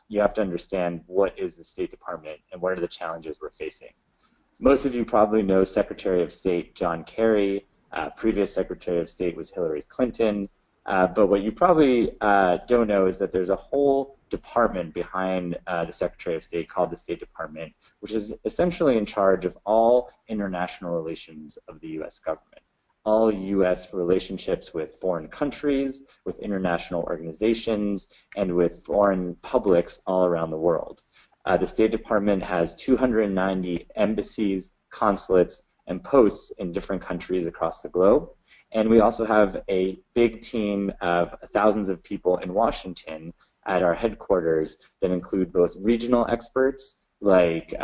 you have to understand what is the State Department and what are the challenges we're facing. Most of you probably know Secretary of State John Kerry. Previous Secretary of State was Hillary Clinton. But what you probably don't know is that there's a whole department behind the Secretary of State called the State Department, which is essentially in charge of all international relations of the U.S. government. All U.S. relationships with foreign countries, with international organizations, and with foreign publics all around the world. The State Department has 290 embassies, consulates, and posts in different countries across the globe. And we also have a big team of thousands of people in Washington at our headquarters that include both regional experts, like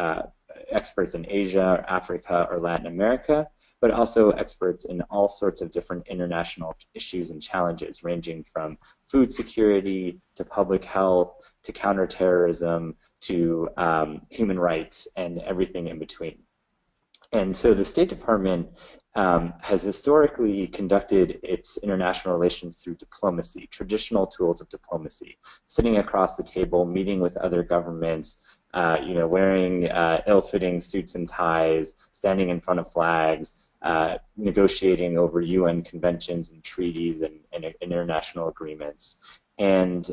experts in Asia, Africa, or Latin America, but also experts in all sorts of different international issues and challenges, ranging from food security to public health to counterterrorism to human rights and everything in between. And so the State Department has historically conducted its international relations through diplomacy, traditional tools of diplomacy, sitting across the table, meeting with other governments, wearing ill-fitting suits and ties, standing in front of flags, negotiating over UN conventions and treaties and international agreements. And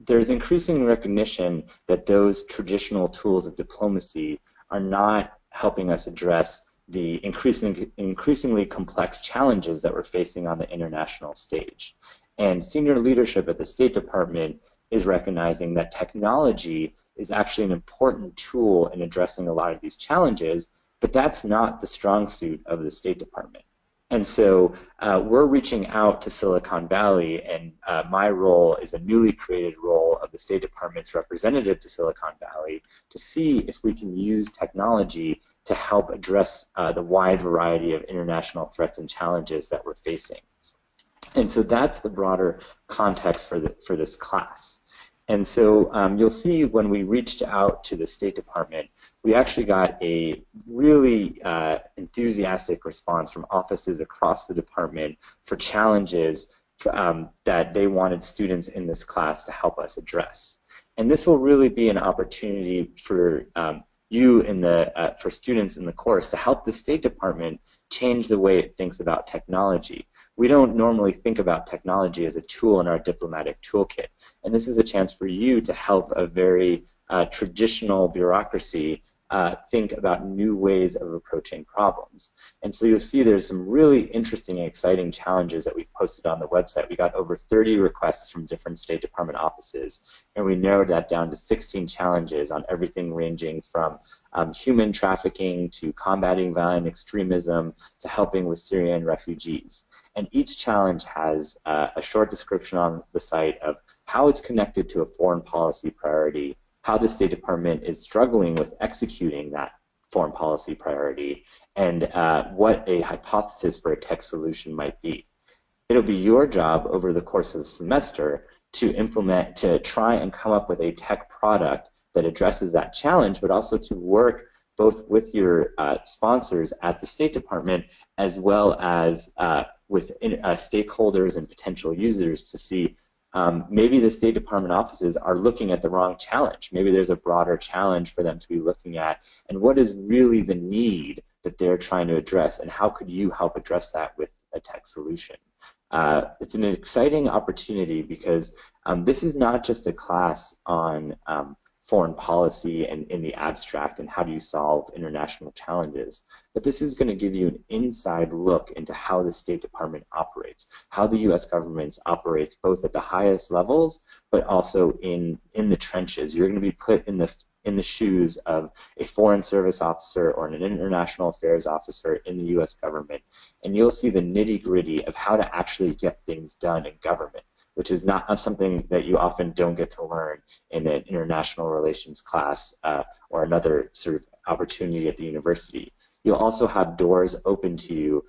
there's increasing recognition that those traditional tools of diplomacy are not helping us address the increasingly complex challenges that we're facing on the international stage. And senior leadership at the State Department is recognizing that technology is actually an important tool in addressing a lot of these challenges, but that's not the strong suit of the State Department. And so we're reaching out to Silicon Valley, and my role is a newly created role of the State Department's representative to Silicon Valley to see if we can use technology to help address the wide variety of international threats and challenges that we're facing. And so that's the broader context for this class. And so you'll see when we reached out to the State Department, we actually got a really enthusiastic response from offices across the department for challenges that they wanted students in this class to help us address. And this will really be an opportunity for for students in the course to help the State Department change the way it thinks about technology. We don't normally think about technology as a tool in our diplomatic toolkit. And this is a chance for you to help a very traditional bureaucracy think about new ways of approaching problems. And so you'll see there's some really interesting and exciting challenges that we've posted on the website. We got over 30 requests from different State Department offices, and we narrowed that down to 16 challenges on everything ranging from human trafficking to combating violent extremism to helping with Syrian refugees. And each challenge has a short description on the site of how it's connected to a foreign policy priority, how the State Department is struggling with executing that foreign policy priority, and what a hypothesis for a tech solution might be. It'll be your job over the course of the semester to try and come up with a tech product that addresses that challenge, but also to work both with your sponsors at the State Department as well as with stakeholders and potential users to see maybe the State Department offices are looking at the wrong challenge. Maybe there's a broader challenge for them to be looking at, and what is really the need that they're trying to address, and how could you help address that with a tech solution? It's an exciting opportunity because this is not just a class on foreign policy and in the abstract and how do you solve international challenges, but this is going to give you an inside look into how the State Department operates, how the U.S. government operates both at the highest levels but also in the trenches. You're going to be put in the shoes of a foreign service officer or an international affairs officer in the U.S. government, and you'll see the nitty-gritty of how to actually get things done in government, which is not something that you often don't get to learn in an international relations class or another sort of opportunity at the university. You'll also have doors open to you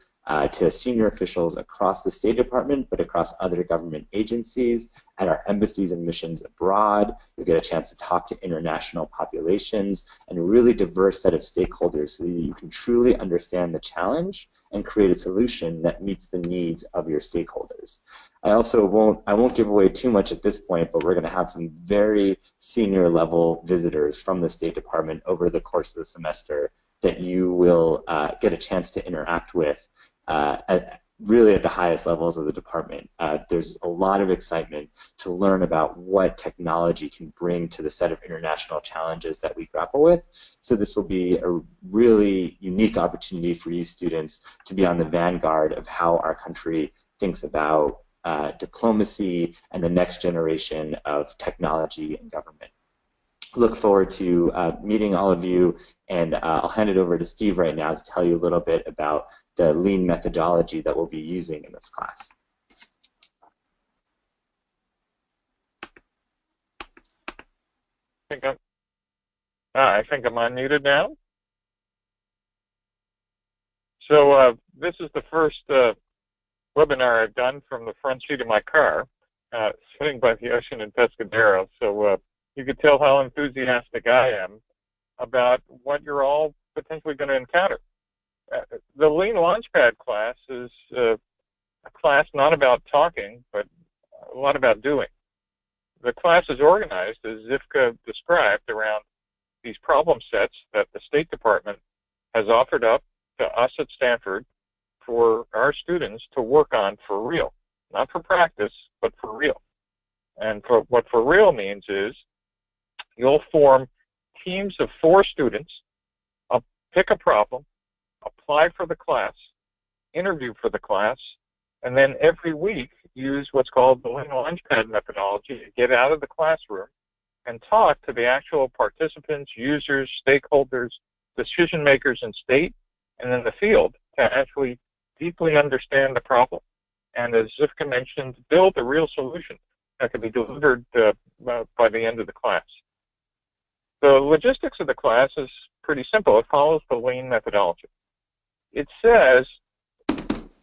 to senior officials across the State Department, but across other government agencies, at our embassies and missions abroad. You'll get a chance to talk to international populations and a really diverse set of stakeholders so that you can truly understand the challenge and create a solution that meets the needs of your stakeholders. I won't give away too much at this point, but we're going to have some very senior level visitors from the State Department over the course of the semester that you will get a chance to interact with really at the highest levels of the department. There's a lot of excitement to learn about what technology can bring to the set of international challenges that we grapple with. So this will be a really unique opportunity for you students to be on the vanguard of how our country thinks about diplomacy and the next generation of technology and government. Look forward to meeting all of you, and I'll hand it over to Steve right now to tell you a little bit about the lean methodology that we'll be using in this class. I think I'm unmuted now. So this is the first webinar I've done from the front seat of my car, sitting by the ocean in Pescadero. So you could tell how enthusiastic I am about what you're all potentially going to encounter. The Lean Launchpad class is a class not about talking, but a lot about doing. The class is organized, as Zivka described, around these problem sets that the State Department has offered up to us at Stanford for our students to work on for real. Not for practice, but for real. And what for real means is you'll form teams of 4 students, pick a problem, apply for the class, interview for the class, and then every week use what's called the Lean Launchpad methodology to get out of the classroom and talk to the actual participants, users, stakeholders, decision makers in state and in the field to actually deeply understand the problem. And as Zivka mentioned, build a real solution that can be delivered by the end of the class. The logistics of the class is pretty simple. It follows the Lean methodology. It says,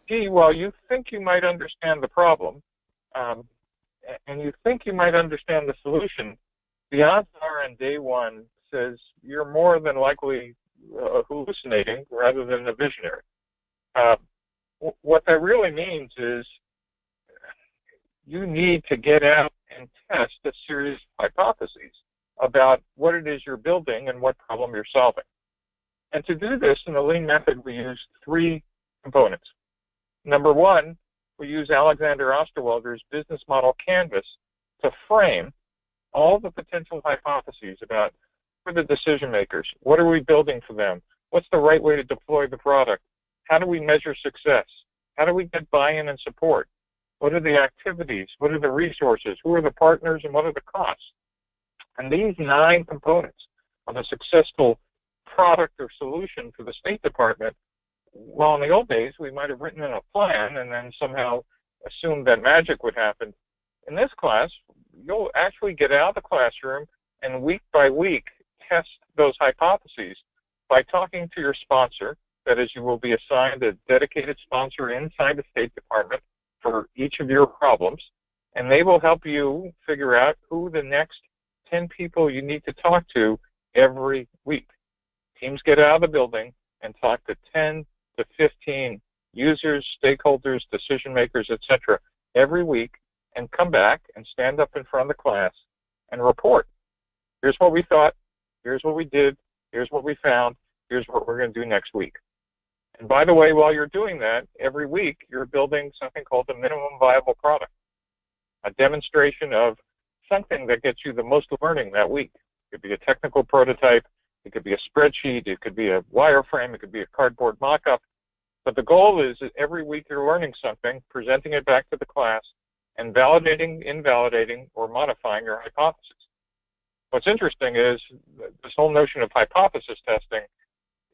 gee, well, you think you might understand the problem, and you think you might understand the solution, the odds are on day one says you're more than likely hallucinating rather than a visionary. What that really means is you need to get out and test a series of hypotheses about what it is you're building and what problem you're solving. And to do this in the Lean method, we use 3 components. Number 1, we use Alexander Osterwalder's business model canvas to frame all the potential hypotheses about who are the decision makers, what are we building for them, what's the right way to deploy the product, how do we measure success, how do we get buy-in and support, what are the activities, what are the resources, who are the partners, and what are the costs. And these 9 components of a successful product or solution for the State Department, well, in the old days, we might have written in a plan and then somehow assumed that magic would happen. In this class, you'll actually get out of the classroom and week by week test those hypotheses by talking to your sponsor. That is, you will be assigned a dedicated sponsor inside the State Department for each of your problems, and they will help you figure out who the next 10 people you need to talk to every week. Teams get out of the building and talk to 10 to 15 users, stakeholders, decision makers, etc. every week, and come back and stand up in front of the class and report. Here's what we thought, here's what we did, here's what we found, here's what we're going to do next week. And by the way, while you're doing that, every week you're building something called the minimum viable product, a demonstration of something that gets you the most learning that week. It could be a technical prototype, it could be a spreadsheet, it could be a wireframe, it could be a cardboard mock-up. But the goal is that every week you're learning something, presenting it back to the class, and validating, invalidating, or modifying your hypothesis. What's interesting is this whole notion of hypothesis testing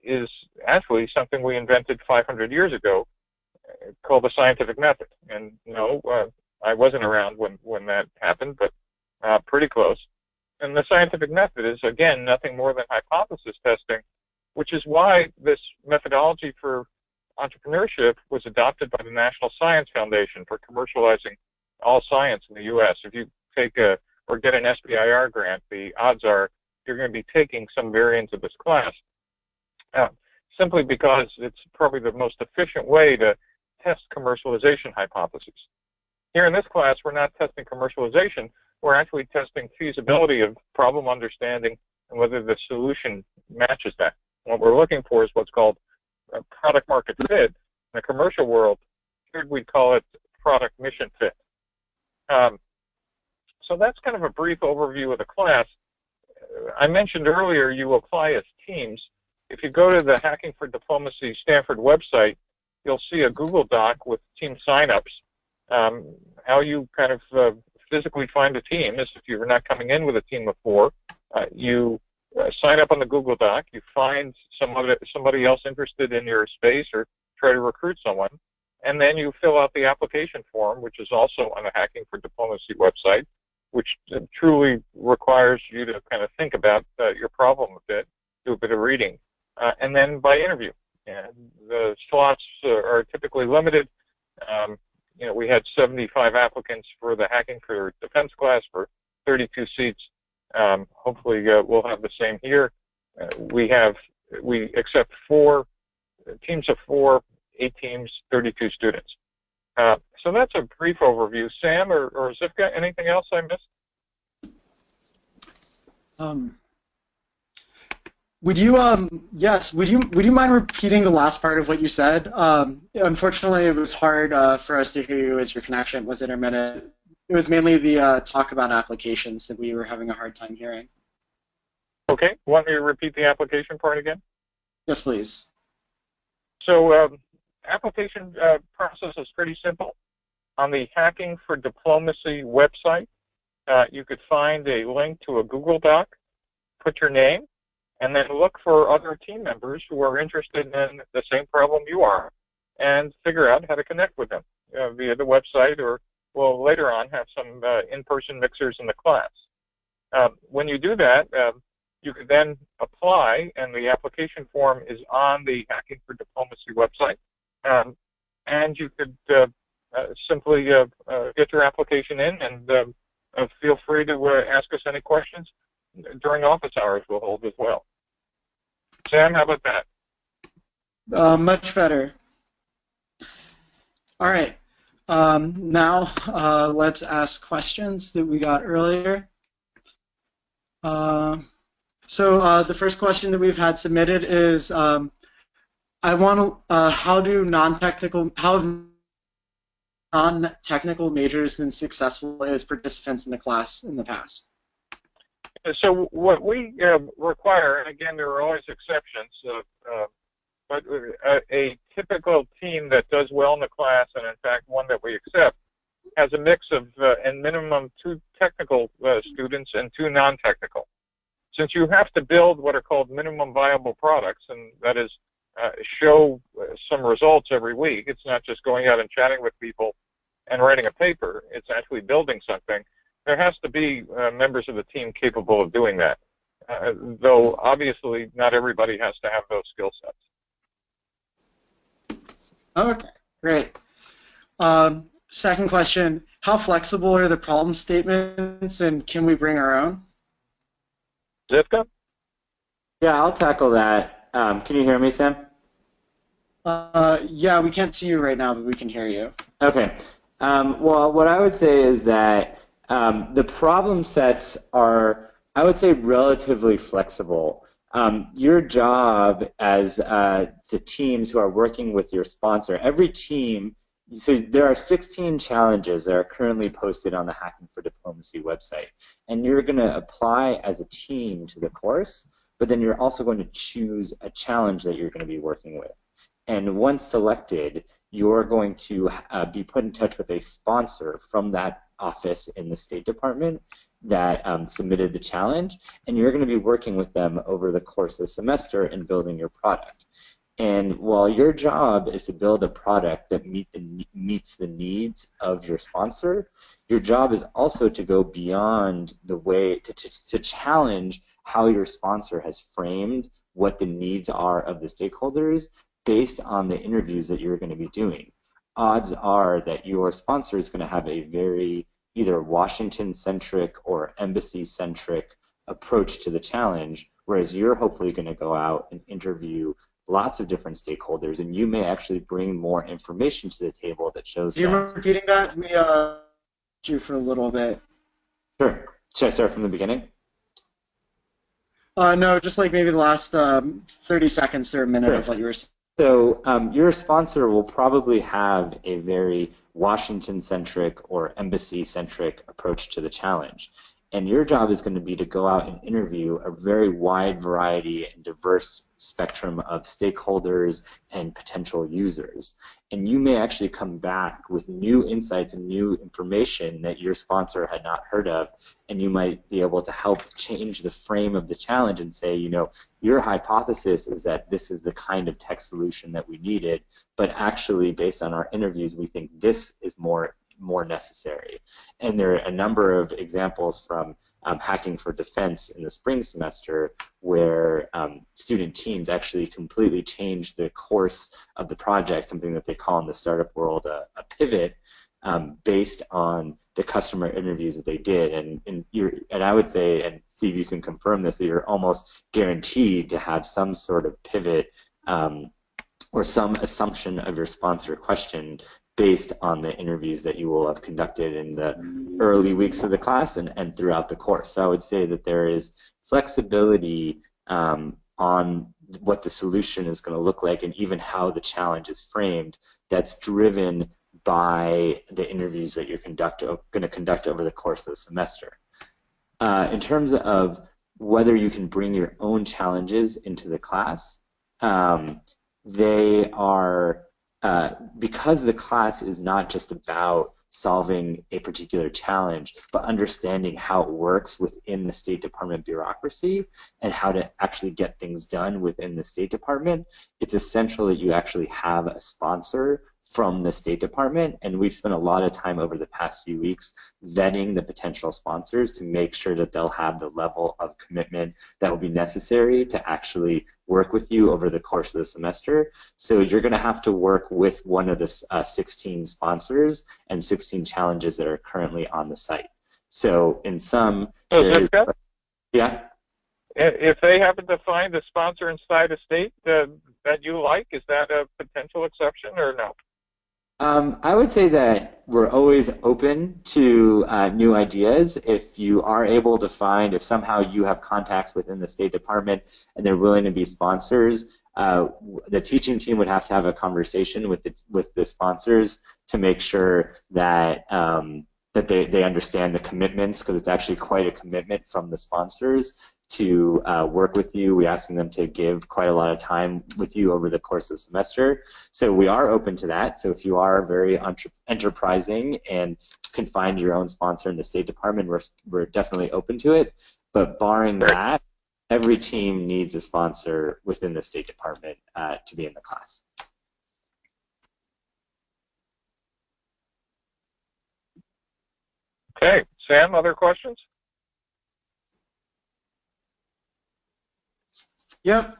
is actually something we invented 500 years ago called the scientific method. And no, I wasn't around when that happened, but pretty close. And the scientific method is, again, nothing more than hypothesis testing, which is why this methodology for entrepreneurship was adopted by the National Science Foundation for commercializing all science in the U.S. If you take or get an SBIR grant, the odds are you're going to be taking some variant of this class, simply because it's probably the most efficient way to test commercialization hypotheses. Here in this class, we're not testing commercialization, we're actually testing feasibility of problem understanding and whether the solution matches that. What we're looking for is what's called product market fit. In the commercial world, here we'd call it product mission fit. So that's kind of a brief overview of the class. I mentioned earlier you apply as teams. If you go to the Hacking for Diplomacy Stanford website, you'll see a Google Doc with team signups. How you kind of physically find a team is if you're not coming in with a team of 4, you sign up on the Google Doc, you find somebody else interested in your space or try to recruit someone, and then you fill out the application form, which is also on the Hacking for Diplomacy website, which truly requires you to kind of think about your problem a bit, do a bit of reading, and then by interview. And the slots are typically limited. You know, we had 75 applicants for the Hacking for Defense class for 32 seats. Hopefully we'll have the same here. We accept 4 teams of 4, 8 teams, 32 students. So that's a brief overview. Sam or Zivka, anything else I missed? Would you mind repeating the last part of what you said? Unfortunately, it was hard for us to hear you as your connection was intermittent. It was mainly the talk about applications that we were having a hard time hearing. Okay. Want me to repeat the application part again? Yes, please. So application process is pretty simple. On the Hacking for Diplomacy website, you could find a link to a Google Doc, put your name, and then look for other team members who are interested in the same problem you are, and figure out how to connect with them via the website, or we'll later on have some in-person mixers in the class. When you do that, you could then apply, and the application form is on the Hacking for Diplomacy website, and you could simply get your application in, and feel free to ask us any questions during office hours we'll hold as well. Sam, how about that? Much better. All right. Now let's ask questions that we got earlier. So the first question that we've had submitted is, I want to, how have non-technical majors been successful as participants in the class in the past? So what we require, and again, there are always exceptions, but a typical team that does well in the class, and in fact one that we accept, has a mix of, and minimum 2 technical students and 2 non-technical. Since you have to build what are called minimum viable products, and that is show some results every week, it's not just going out and chatting with people and writing a paper, it's actually building something. There has to be members of the team capable of doing that, though obviously not everybody has to have those skill sets. Okay, great. Second question, how flexible are the problem statements, and can we bring our own? Zivka? Yeah, I'll tackle that. Can you hear me, Sam? Yeah, we can't see you right now, but we can hear you. Okay. Well, what I would say is that the problem sets are, I would say, relatively flexible. Your job as the teams who are working with your sponsor, every team, so there are 16 challenges that are currently posted on the Hacking for Diplomacy website. And you're going to apply as a team to the course, but then you're also going to choose a challenge that you're going to be working with. And once selected, you're going to be put in touch with a sponsor from that office in the State Department that submitted the challenge, and you're going to be working with them over the course of the semester in building your product. And while your job is to build a product that meets the needs of your sponsor, your job is also to go beyond the way to challenge how your sponsor has framed what the needs are of the stakeholders based on the interviews that you're going to be doing. Odds are that your sponsor is going to have a very either Washington-centric or embassy-centric approach to the challenge, whereas you're hopefully going to go out and interview lots of different stakeholders, and you may actually bring more information to the table that shows. Do you mind repeating that? Me, you for a little bit. Sure. Should I start from the beginning? No, just like maybe the last 30 seconds or a minute of what you were saying. So your sponsor will probably have a very Washington-centric or embassy-centric approach to the challenge. And your job is going to be to go out and interview a very wide variety and diverse spectrum of stakeholders and potential users. And you may actually come back with new insights and new information that your sponsor had not heard of, and you might be able to help change the frame of the challenge and say, you know, your hypothesis is that this is the kind of tech solution that we needed, but actually based on our interviews, we think this is more necessary. And there are a number of examples from Hacking for Defense in the spring semester where student teams actually completely changed the course of the project, something that they call in the startup world a pivot, based on the customer interviews that they did. And I would say, and Steve, you can confirm this, that you're almost guaranteed to have some sort of pivot or some assumption of your sponsor question based on the interviews that you will have conducted in the early weeks of the class and throughout the course. So I would say that there is flexibility on what the solution is going to look like and even how the challenge is framed that's driven by the interviews that you're going to conduct over the course of the semester. In terms of whether you can bring your own challenges into the class, they are because the class is not just about solving a particular challenge, but understanding how it works within the State Department bureaucracy and how to actually get things done within the State Department, it's essential that you actually have a sponsor from the State Department, and we've spent a lot of time over the past few weeks vetting the potential sponsors to make sure that they'll have the level of commitment that will be necessary to actually work with you over the course of the semester. So you're going to have to work with one of the 16 sponsors and 16 challenges that are currently on the site. So in some, yeah. If they happen to find a sponsor inside a state that you like, is that a potential exception or no? I would say that we're always open to new ideas. If you are able to find, if somehow you have contacts within the State Department and they're willing to be sponsors, the teaching team would have to have a conversation with the sponsors to make sure that that they understand the commitments, because it's actually quite a commitment from the sponsors to work with you. We're asking them to give quite a lot of time with you over the course of the semester. So we are open to that. So if you are very enterprising and can find your own sponsor in the State Department, we're definitely open to it. But barring that, every team needs a sponsor within the State Department to be in the class. Okay, Sam, other questions? Yep.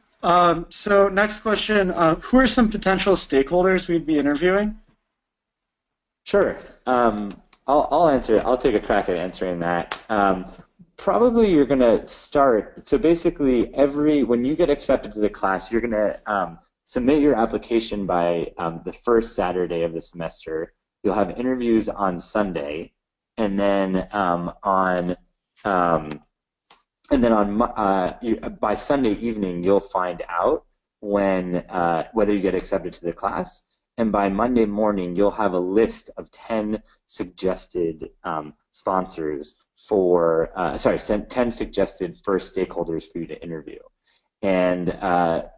So next question, who are some potential stakeholders we'd be interviewing? Sure. I'll answer it. I'll take a crack at answering that. Probably you're going to start, so basically when you get accepted to the class, you're going to submit your application by the first Saturday of the semester. You'll have interviews on Sunday, and then by Sunday evening, you'll find out whether you get accepted to the class. And by Monday morning, you'll have a list of 10 suggested sponsors 10 suggested first stakeholders for you to interview. And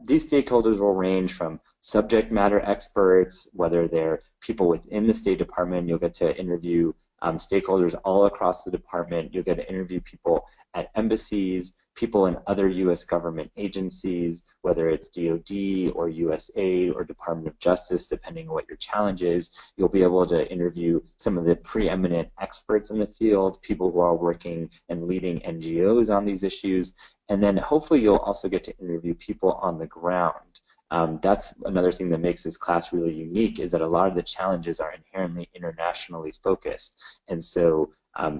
these stakeholders will range from subject matter experts, whether they're people within the State Department. You'll get to interview stakeholders all across the department. You'll get to interview people at embassies, people in other U.S. government agencies, whether it's DoD or USAID or Department of Justice, depending on what your challenge is. You'll be able to interview some of the preeminent experts in the field, people who are working and leading NGOs on these issues, and then hopefully you'll also get to interview people on the ground That's another thing that makes this class really unique, is that a lot of the challenges are inherently internationally focused. And so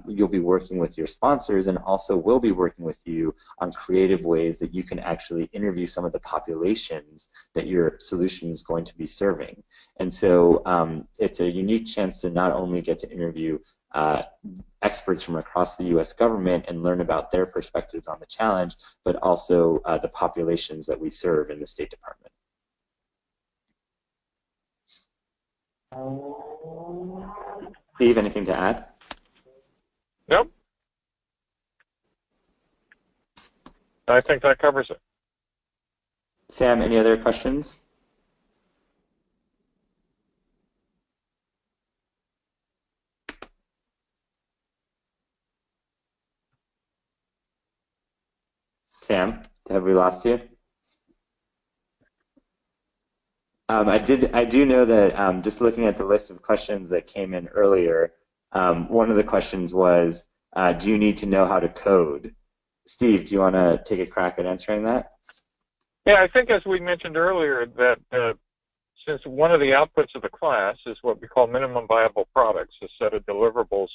you'll be working with your sponsors, and also we'll be working with you on creative ways that you can actually interview some of the populations that your solution is going to be serving. And so it's a unique chance to not only get to interview experts from across the U.S. government and learn about their perspectives on the challenge, but also the populations that we serve in the State Department. Steve, anything to add? Nope. I think that covers it. Sam, any other questions? Sam, have we lost you? I do know that just looking at the list of questions that came in earlier, one of the questions was, do you need to know how to code? Steve, do you want to take a crack at answering that? Yeah, I think as we mentioned earlier that since one of the outputs of the class is what we call minimum viable products, a set of deliverables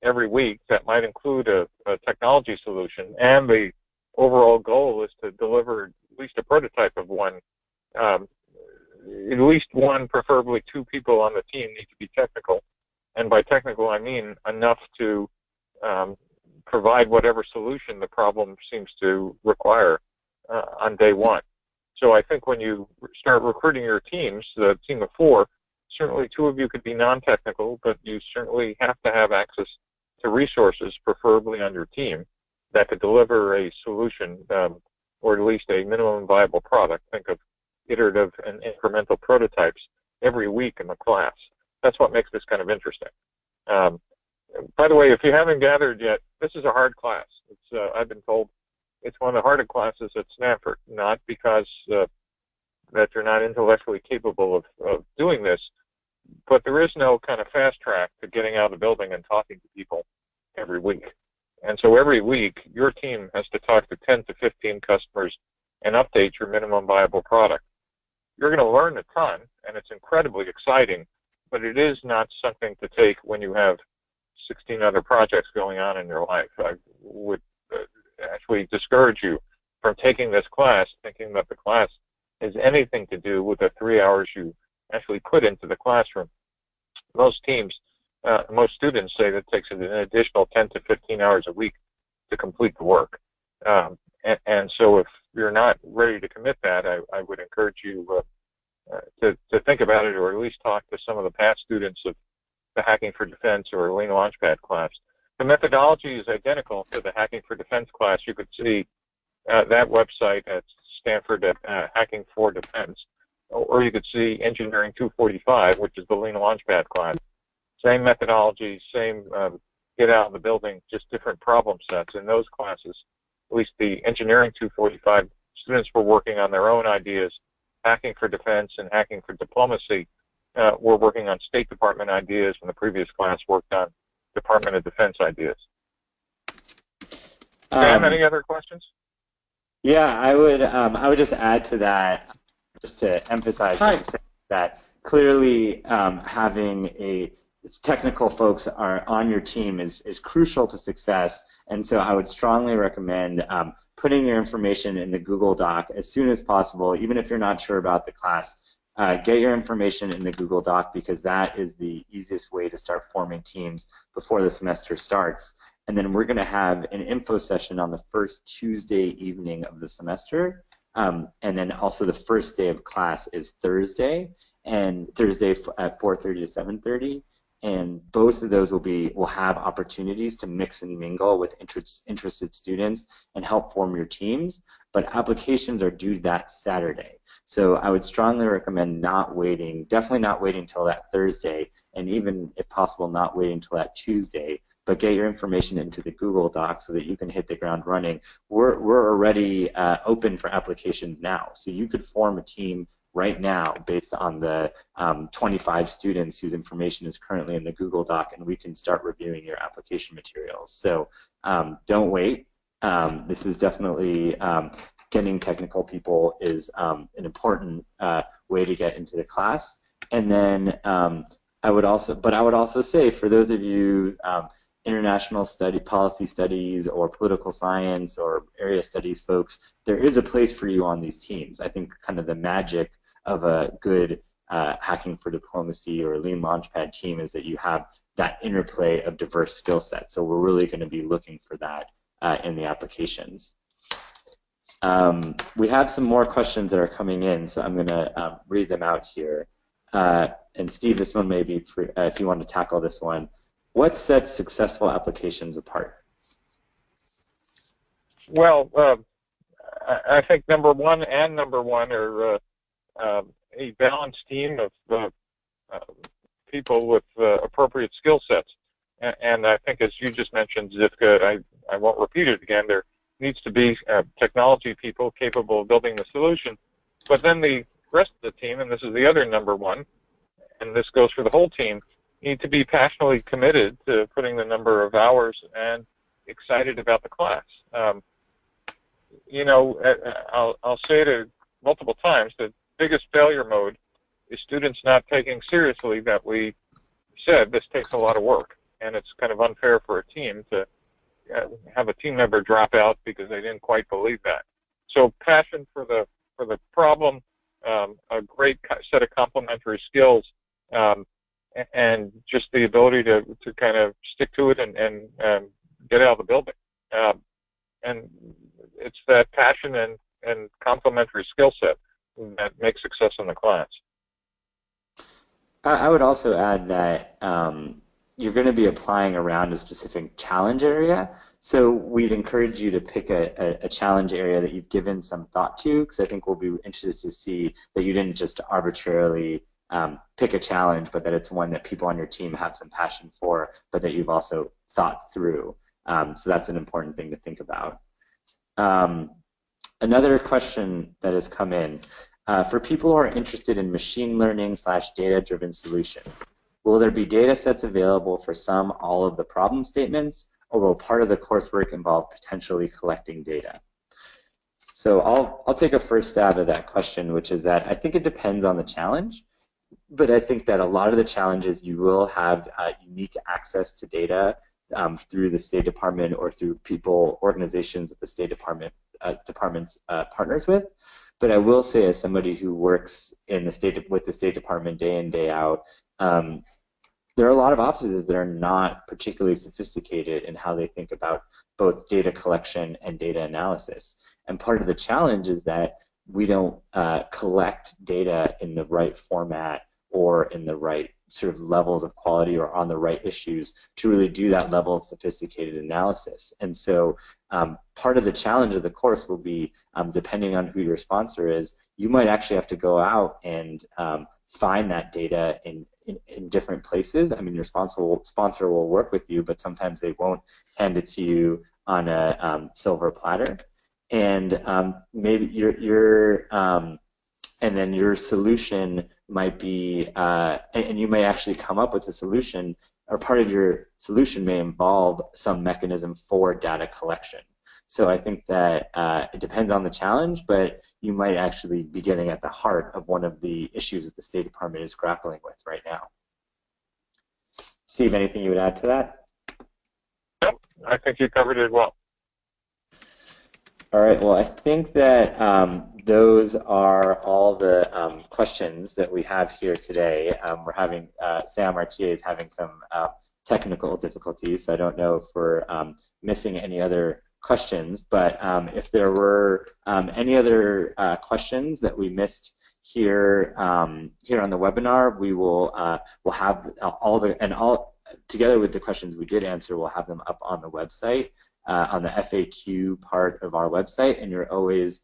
every week that might include a technology solution, and the overall goal is to deliver at least a prototype of one. At least one, preferably two people on the team need to be technical. And by technical, I mean enough to provide whatever solution the problem seems to require on day one. So I think when you start recruiting your teams, the team of 4, certainly 2 of you could be non-technical, but you certainly have to have access to resources, preferably on your team, that could deliver a solution or at least a minimum viable product. Think of iterative and incremental prototypes every week in the class. That's what makes this kind of interesting. By the way, if you haven't gathered yet, this is a hard class. It's, I've been told it's one of the harder classes at Stanford, not because that you're not intellectually capable of doing this, but there is no kind of fast track to getting out of the building and talking to people every week. And so every week, your team has to talk to 10 to 15 customers and update your minimum viable product. You're going to learn a ton, and it's incredibly exciting, but it is not something to take when you have 16 other projects going on in your life. I would actually discourage you from taking this class thinking that the class has anything to do with the 3 hours you actually put into the classroom. Most teams, most students say that it takes an additional 10 to 15 hours a week to complete the work. And so if you're not ready to commit that, I would encourage you to think about it, or at least talk to some of the past students of the Hacking for Defense or Lean Launchpad class. The methodology is identical to the Hacking for Defense class. You could see that website at Stanford at Hacking for Defense, or you could see Engineering 245, which is the Lean Launchpad class. Same methodology, same get out of the building, just different problem sets. In those classes, at least the Engineering 245, students were working on their own ideas. Hacking for Defense and Hacking for Diplomacy were working on State Department ideas, and the previous class worked on Department of Defense ideas. Sam, any other questions? Yeah, I would just add to that, just to emphasize that clearly having technical folks are on your team is crucial to success, and so I would strongly recommend putting your information in the Google Doc as soon as possible, even if you're not sure about the class. Get your information in the Google Doc, because that is the easiest way to start forming teams before the semester starts. And then we're going to have an info session on the first Tuesday evening of the semester, and then also the first day of class is Thursday, and Thursday at 4:30 to 7:30. And both of those will have opportunities to mix and mingle with interested students and help form your teams. But applications are due that Saturday. So I would strongly recommend definitely not waiting until that Thursday, and even if possible not waiting until that Tuesday, but get your information into the Google Doc so that you can hit the ground running. We're already open for applications now. So you could form a team right now based on the 25 students whose information is currently in the Google Doc, and we can start reviewing your application materials. So don't wait. This is definitely getting technical people is an important way to get into the class. And then I would also say, for those of you international policy studies or political science or area studies folks, there is a place for you on these teams. I think kind of the magic of a good Hacking for Diplomacy or Lean Launchpad team is that you have that interplay of diverse skill sets. So we're really going to be looking for that in the applications. We have some more questions that are coming in, so I'm going to read them out here. And Steve, this one may be for, if you want to tackle this one. What sets successful applications apart? Well, I think number one are a balanced team of people with appropriate skill sets. And I think, as you just mentioned, Zivka, I won't repeat it again, there needs to be technology people capable of building the solution. But then the rest of the team, and this is the other number one, and this goes for the whole team, need to be passionately committed to putting the number of hours and excited about the class. You know, I'll say it multiple times, the biggest failure mode is students not taking seriously that we said this takes a lot of work, and it's kind of unfair for a team to have a team member drop out because they didn't quite believe that. So passion for the problem, a great set of complementary skills, and just the ability to kind of stick to it and get out of the building. And it's that passion and complementary skill set that makes success in the class. I would also add that you're going to be applying around a specific challenge area. So we'd encourage you to pick a challenge area that you've given some thought to, because I think we'll be interested to see that you didn't just arbitrarily pick a challenge, but that it's one that people on your team have some passion for, but that you've also thought through. So that's an important thing to think about. Another question that has come in, for people who are interested in machine learning / data-driven solutions, will there be data sets available for all of the problem statements, or will part of the coursework involve potentially collecting data? So I'll take a first stab at that question, which is that I think it depends on the challenge. But I think that a lot of the challenges you will have unique access to data through the State Department or through organizations that the State Department's partners with. But I will say, as somebody who works with the State Department day in, day out, there are a lot of offices that are not particularly sophisticated in how they think about both data collection and data analysis. And part of the challenge is that we don't collect data in the right format or in the right sort of levels of quality or on the right issues to really do that level of sophisticated analysis. And so part of the challenge of the course will be, depending on who your sponsor is, you might actually have to go out and find that data in different places. I mean, your sponsor will work with you, but sometimes they won't hand it to you on a silver platter. And maybe and then your solution might be, and you may actually come up with a solution, or part of your solution may involve some mechanism for data collection. So I think that it depends on the challenge, but you might actually be getting at the heart of one of the issues that the State Department is grappling with right now. Steve, anything you would add to that? Nope, I think you covered it well. All right, well, I think that those are all the questions that we have here today. We're having, Sam, our TA, is having some technical difficulties, so I don't know if we're missing any other questions, but if there were any other questions that we missed here here on the webinar, we will we'll have together with the questions we did answer, we'll have them up on the website, on the FAQ part of our website, and you're always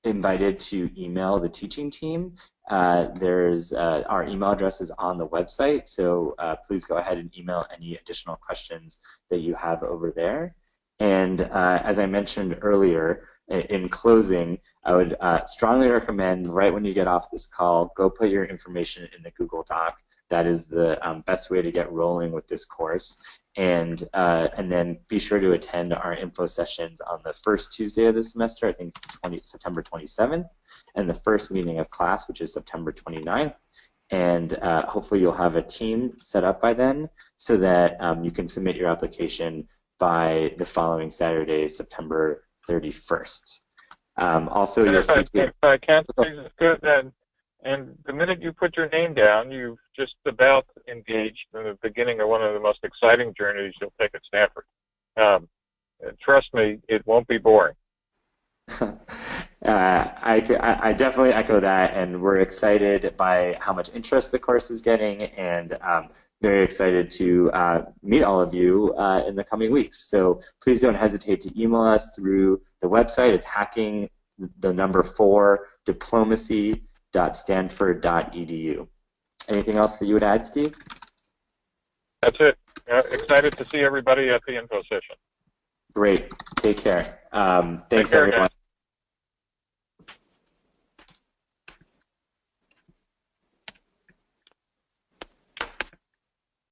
invited to email the teaching team. There's our email address is on the website, so please go ahead and email any additional questions that you have over there. And as I mentioned earlier, in closing, I would strongly recommend right when you get off this call, go put your information in the Google Doc that is the best way to get rolling with this course. And then be sure to attend our info sessions on the first Tuesday of the semester, I think September 27th, and the first meeting of class, which is September 29th. And hopefully you'll have a team set up by then so that you can submit your application by the following Saturday, September 31st. Also, you'll see... If I can't say this good, and the minute you put your name down, you've just about engaged in the beginning of one of the most exciting journeys you'll take at Stanford. Trust me, it won't be boring. I definitely echo that, and we're excited by how much interest the course is getting, and very excited to meet all of you in the coming weeks. So please don't hesitate to email us through the website. It's hacking4diplomacy.stanford.edu. Anything else that you would add, Steve? That's it. Excited to see everybody at the info session. Great. Take care. Thanks, Take care, everyone. guys.